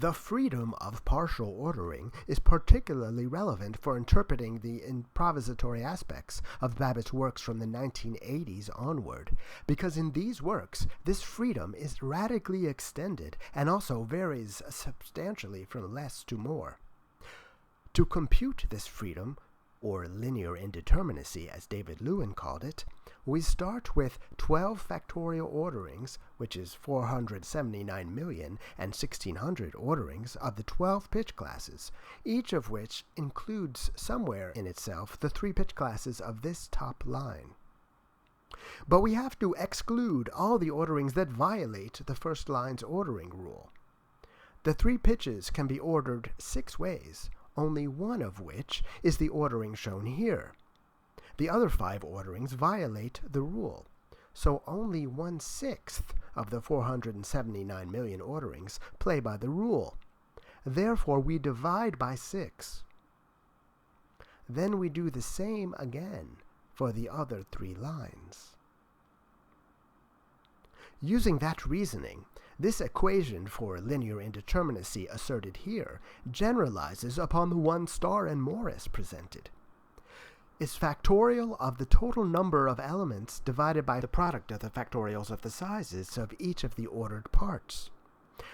The freedom of partial ordering is particularly relevant for interpreting the improvisatory aspects of Babbitt's works from the 1980s onward, because in these works, this freedom is radically extended and also varies substantially from less to more. To compute this freedom, or linear indeterminacy as David Lewin called it, we start with 12 factorial orderings, which is 479 million and 1600 orderings of the 12 pitch classes, each of which includes somewhere in itself the 3 pitch classes of this top line. But we have to exclude all the orderings that violate the first line's ordering rule. The 3 pitches can be ordered 6 ways, only one of which is the ordering shown here. The other 5 orderings violate the rule, so only 1/6 of the 479 million orderings play by the rule. Therefore, we divide by 6. Then we do the same again for the other 3 lines. Using that reasoning, this equation for linear indeterminacy asserted here generalizes upon the 1 star and Morris presented. Is factorial of the total number of elements divided by the product of the factorials of the sizes of each of the ordered parts.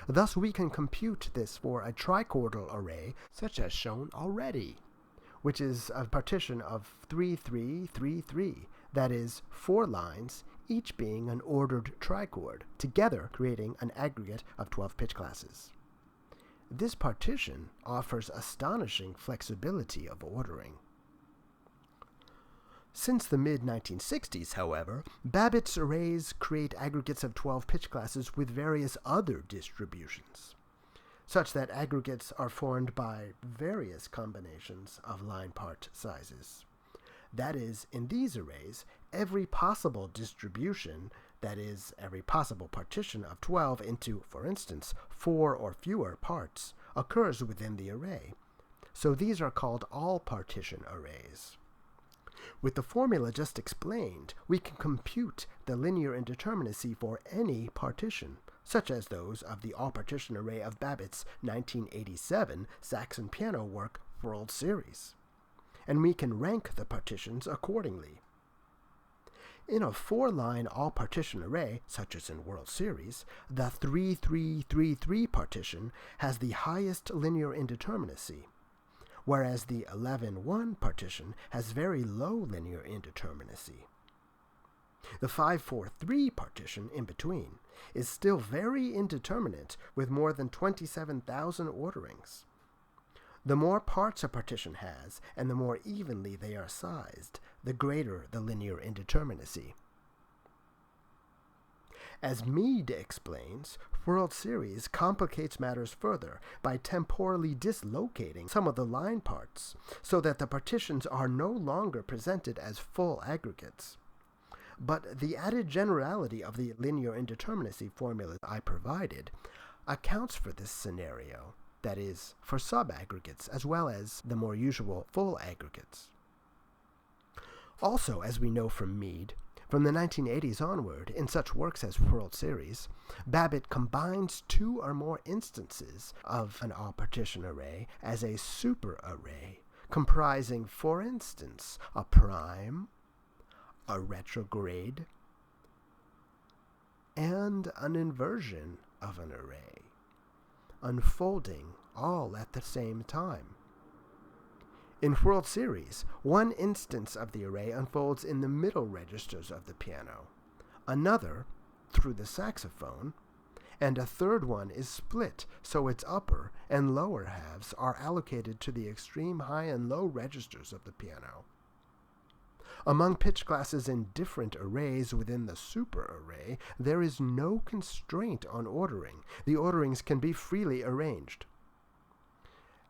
Thus we can compute this for a trichordal array such as shown already, which is a partition of 3, 3, 3, 3, that is 4 lines, each being an ordered trichord, together creating an aggregate of 12 pitch classes. This partition offers astonishing flexibility of ordering. Since the mid-1960s, however, Babbitt's arrays create aggregates of 12 pitch classes with various other distributions, such that aggregates are formed by various combinations of line part sizes. That is, in these arrays, every possible distribution, that is, every possible partition of 12 into, for instance, 4 or fewer parts, occurs within the array. So these are called all-partition arrays. With the formula just explained, we can compute the linear indeterminacy for any partition, such as those of the all-partition array of Babbitt's 1987 Saxon piano work World Series. And we can rank the partitions accordingly. In a 4-line all-partition array, such as in World Series, the 3-3-3-3 partition has the highest linear indeterminacy, whereas the 11-1 partition has very low linear indeterminacy. The 5-4-3 partition in between is still very indeterminate with more than 27,000 orderings. The more parts a partition has, and the more evenly they are sized, the greater the linear indeterminacy. As Mead explains, World Series complicates matters further by temporally dislocating some of the line parts, so that the partitions are no longer presented as full aggregates. But the added generality of the linear indeterminacy formula I provided accounts for this scenario, that is, for sub-aggregates as well as the more usual full aggregates. Also, as we know from Mead, from the 1980s onward, in such works as World Series, Babbitt combines 2 or more instances of an all-partition array as a superarray, comprising, for instance, a prime, a retrograde, and an inversion of an array, unfolding all at the same time. In World Series, one instance of the array unfolds in the middle registers of the piano, another through the saxophone, and a third one is split so its upper and lower halves are allocated to the extreme high and low registers of the piano. Among pitch classes in different arrays within the superarray, there is no constraint on ordering. The orderings can be freely arranged.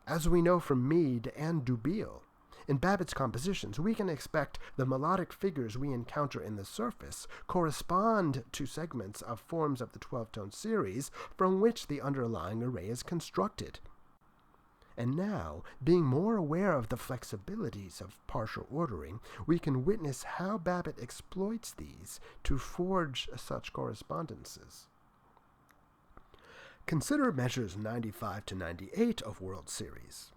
As we know from Mead and Dubiel, in Babbitt's compositions we can expect the melodic figures we encounter in the surface correspond to segments of forms of the 12-tone series from which the underlying array is constructed. And now, being more aware of the flexibilities of partial ordering, we can witness how Babbitt exploits these to forge such correspondences. Consider measures 95 to 98 of World Series.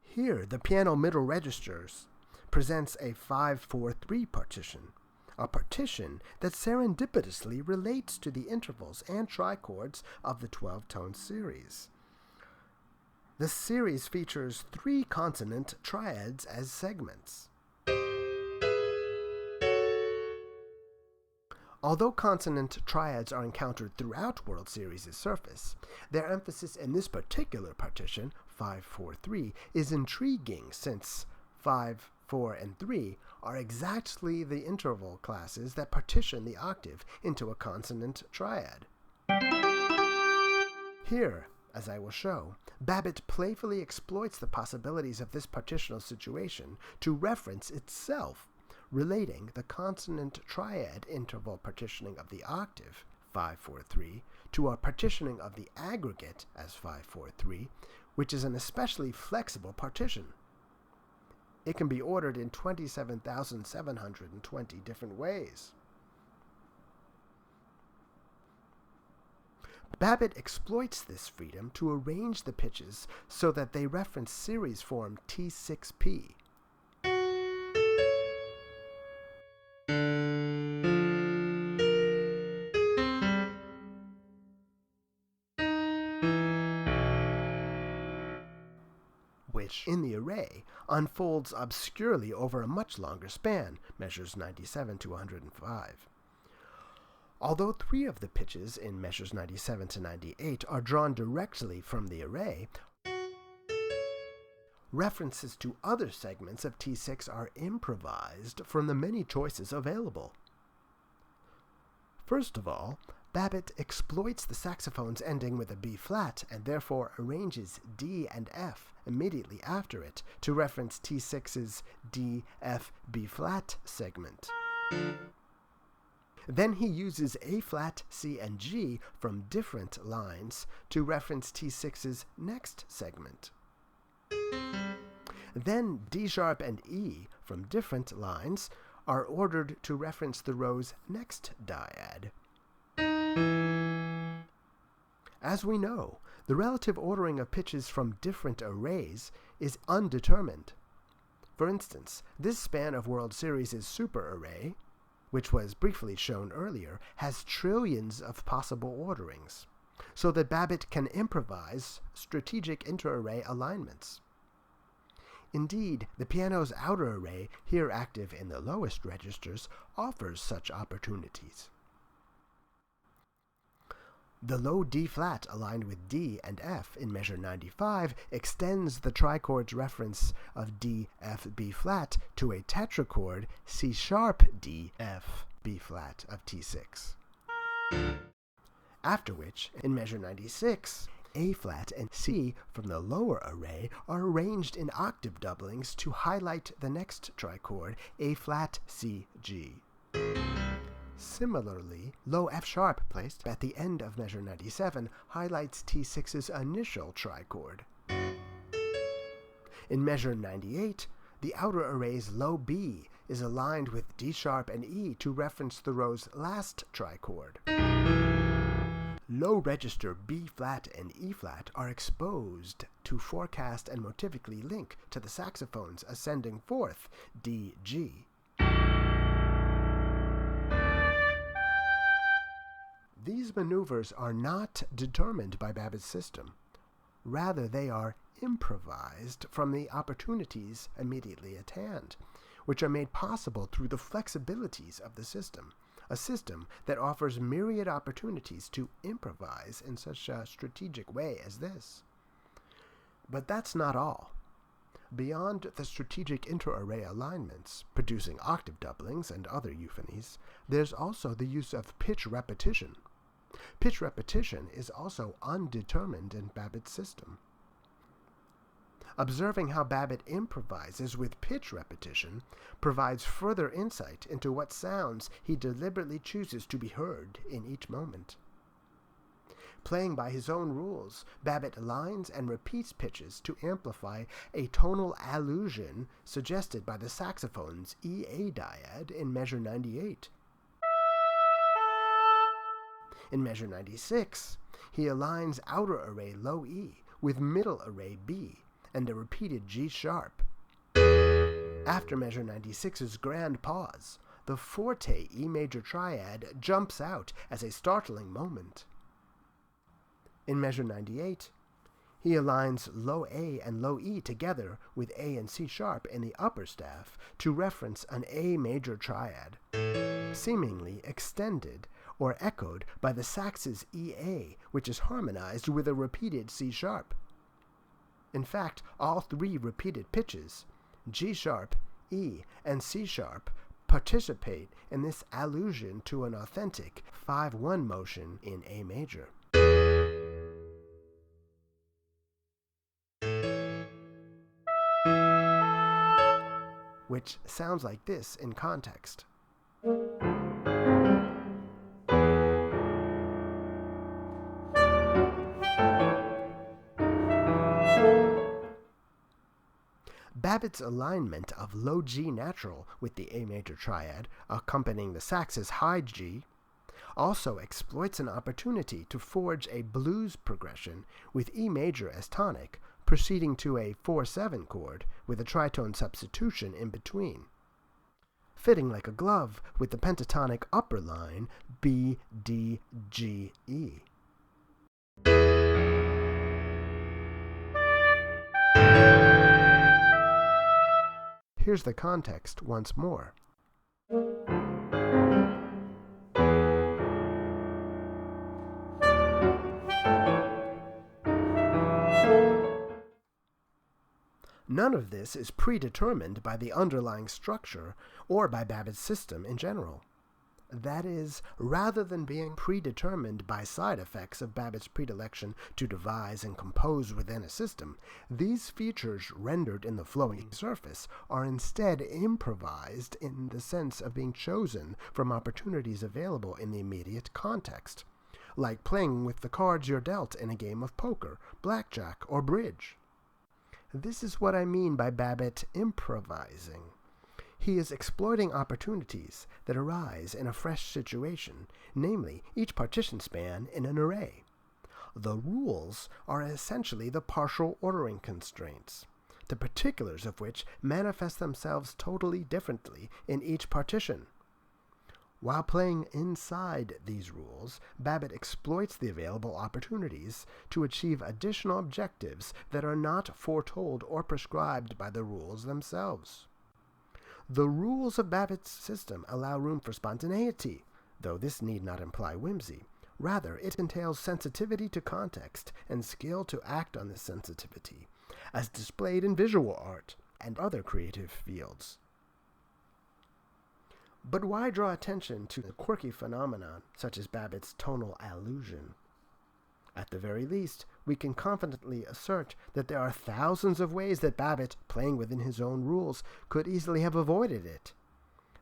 Here, the piano middle registers presents a 5-4-3 partition, a partition that serendipitously relates to the intervals and trichords of the 12-tone series. The series features 3 consonant triads as segments. Although consonant triads are encountered throughout World Series' surface, their emphasis in this particular partition, 5-4-3, is intriguing since 5, 4, and 3 are exactly the interval classes that partition the octave into a consonant triad. Here, as I will show, Babbitt playfully exploits the possibilities of this partitional situation to reference itself, relating the consonant triad interval partitioning of the octave, 5-4-3, to a partitioning of the aggregate as 5-4-3, which is an especially flexible partition. It can be ordered in 27,720 different ways. Babbitt exploits this freedom to arrange the pitches so that they reference series form T6P. Which, in the array, unfolds obscurely over a much longer span, measures 97 to 105. Although 3 of the pitches in measures 97 to 98 are drawn directly from the array, references to other segments of T6 are improvised from the many choices available. First of all, Babbitt exploits the saxophones ending with a B-flat and therefore arranges D and F immediately after it to reference T6's D, F, B-flat segment. Then he uses A-flat, C, and G from different lines to reference T6's next segment. Then D-sharp and E from different lines are ordered to reference the row's next dyad. As we know, the relative ordering of pitches from different arrays is undetermined. For instance, this span of World Series' superarray, which was briefly shown earlier, has trillions of possible orderings, so that Babbitt can improvise strategic interarray alignments. Indeed, the piano's outer array, here active in the lowest registers, offers such opportunities. The low D-flat aligned with D and F in measure 95 extends the trichord's reference of D, F, B-flat to a tetrachord C-sharp D, F, B-flat of T6. After which, in measure 96, A-flat and C from the lower array are arranged in octave doublings to highlight the next trichord A-flat, C, G. Similarly, low F-sharp placed at the end of measure 97 highlights T6's initial trichord. In measure 98, the outer array's low B is aligned with D-sharp and E to reference the row's last trichord. Low register B-flat and E-flat are exposed to forecast and motivically link to the saxophone's ascending fourth, D, G. These maneuvers are not determined by Babbitt's system. Rather, they are improvised from the opportunities immediately at hand, which are made possible through the flexibilities of the system, a system that offers myriad opportunities to improvise in such a strategic way as this. But that's not all. Beyond the strategic interarray alignments, producing octave doublings and other euphonies, there's also the use of pitch repetition. Pitch repetition is also undetermined in Babbitt's system. Observing how Babbitt improvises with pitch repetition provides further insight into what sounds he deliberately chooses to be heard in each moment. Playing by his own rules, Babbitt aligns and repeats pitches to amplify a tonal allusion suggested by the saxophone's E-A dyad in measure 98. In measure 96, he aligns outer array low E with middle array B and a repeated G sharp. After measure 96's grand pause, the forte E major triad jumps out as a startling moment. In measure 98, he aligns low A and low E together with A and C sharp in the upper staff to reference an A major triad, seemingly extended or echoed by the sax's E-A, which is harmonized with a repeated C sharp. In fact, all three repeated pitches, G sharp, E, and C sharp, participate in this allusion to an authentic 5-1 motion in A major. Which sounds like this in context. Babbitt's alignment of low G natural with the A major triad, accompanying the sax's high G, also exploits an opportunity to forge a blues progression with E major as tonic, proceeding to a 4-7 chord with a tritone substitution in between, fitting like a glove with the pentatonic upper line B, D, G, E. Here's the context once more. None of this is predetermined by the underlying structure or by Babbitt's system in general. That is, rather than being predetermined by side effects of Babbitt's predilection to devise and compose within a system, these features rendered in the flowing surface are instead improvised in the sense of being chosen from opportunities available in the immediate context, like playing with the cards you're dealt in a game of poker, blackjack, or bridge. This is what I mean by Babbitt improvising. He is exploiting opportunities that arise in a fresh situation, namely each partition span in an array. The rules are essentially the partial ordering constraints, the particulars of which manifest themselves totally differently in each partition. While playing inside these rules, Babbitt exploits the available opportunities to achieve additional objectives that are not foretold or prescribed by the rules themselves. The rules of Babbitt's system allow room for spontaneity, though this need not imply whimsy. Rather, it entails sensitivity to context and skill to act on this sensitivity, as displayed in visual art and other creative fields. But why draw attention to a quirky phenomenon such as Babbitt's tonal allusion? At the very least, we can confidently assert that there are thousands of ways that Babbitt, playing within his own rules, could easily have avoided it.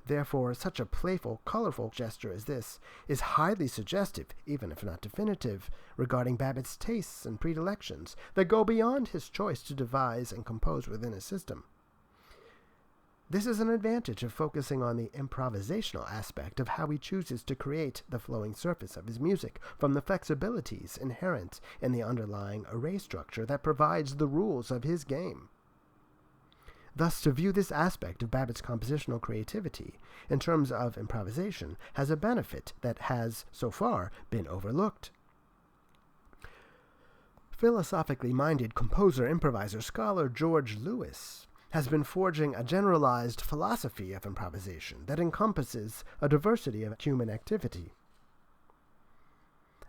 Therefore, such a playful, colorful gesture as this is highly suggestive, even if not definitive, regarding Babbitt's tastes and predilections that go beyond his choice to devise and compose within a system. This is an advantage of focusing on the improvisational aspect of how he chooses to create the flowing surface of his music from the flexibilities inherent in the underlying array structure that provides the rules of his game. Thus, to view this aspect of Babbitt's compositional creativity in terms of improvisation has a benefit that has, so far, been overlooked. Philosophically minded composer, improviser, scholar George Lewis has been forging a generalized philosophy of improvisation that encompasses a diversity of human activity.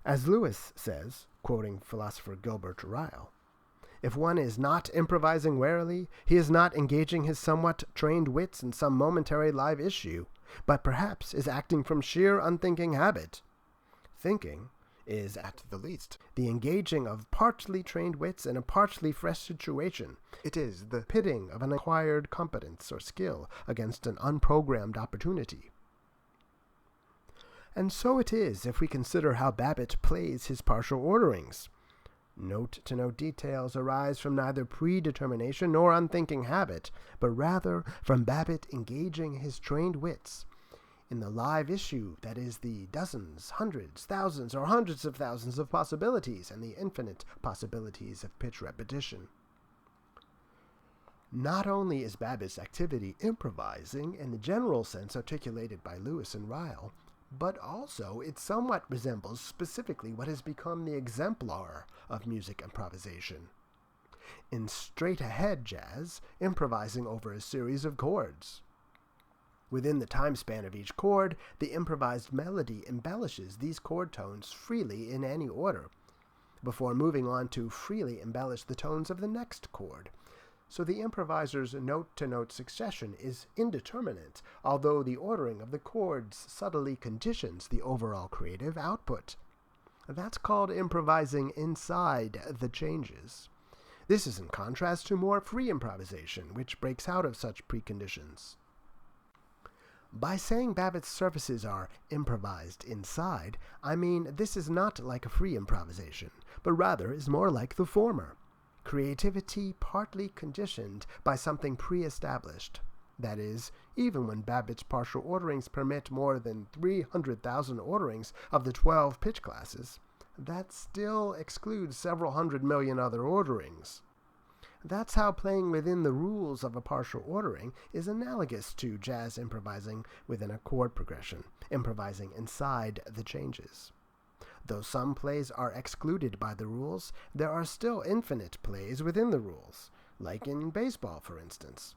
As Lewis says, quoting philosopher Gilbert Ryle, "If one is not improvising warily, he is not engaging his somewhat trained wits in some momentary live issue, but perhaps is acting from sheer unthinking habit. Thinking is, at the least, the engaging of partly trained wits in a partly fresh situation. It is the pitting of an acquired competence or skill against an unprogrammed opportunity." And so it is if we consider how Babbitt plays his partial orderings. Note-to-note details arise from neither predetermination nor unthinking habit, but rather from Babbitt engaging his trained wits in the live issue that is the dozens, hundreds, thousands, or hundreds of thousands of possibilities and the infinite possibilities of pitch repetition. Not only is Babbitt's activity improvising in the general sense articulated by Lewis and Ryle, but also it somewhat resembles specifically what has become the exemplar of music improvisation. In straight-ahead jazz, improvising over a series of chords. Within the time span of each chord, the improvised melody embellishes these chord tones freely in any order, before moving on to freely embellish the tones of the next chord. So the improviser's note-to-note succession is indeterminate, although the ordering of the chords subtly conditions the overall creative output. That's called improvising inside the changes. This is in contrast to more free improvisation, which breaks out of such preconditions. By saying Babbitt's surfaces are improvised inside, I mean this is not like a free improvisation, but rather is more like the former. Creativity partly conditioned by something pre-established. That is, even when Babbitt's partial orderings permit more than 300,000 orderings of the 12 pitch classes, that still excludes several 100 million other orderings. That's how playing within the rules of a partial ordering is analogous to jazz improvising within a chord progression, improvising inside the changes. Though some plays are excluded by the rules, there are still infinite plays within the rules, like in baseball, for instance.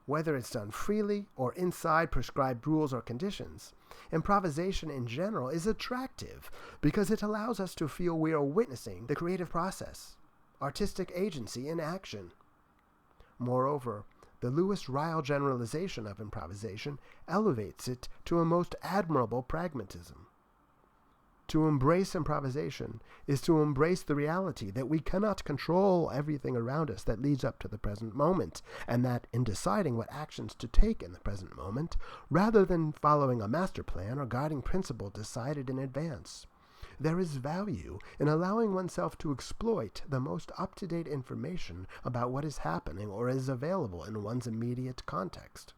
Whether it's done freely or inside prescribed rules or conditions, improvisation in general is attractive because it allows us to feel we are witnessing the creative process, artistic agency in action. Moreover, the Lewis-Ryle generalization of improvisation elevates it to a most admirable pragmatism. To embrace improvisation is to embrace the reality that we cannot control everything around us that leads up to the present moment, and that in deciding what actions to take in the present moment, rather than following a master plan or guiding principle decided in advance, there is value in allowing oneself to exploit the most up-to-date information about what is happening or is available in one's immediate context.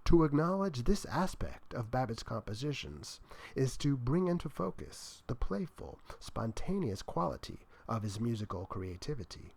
To acknowledge this aspect of Babbitt's compositions is to bring into focus the playful, spontaneous quality of his musical creativity.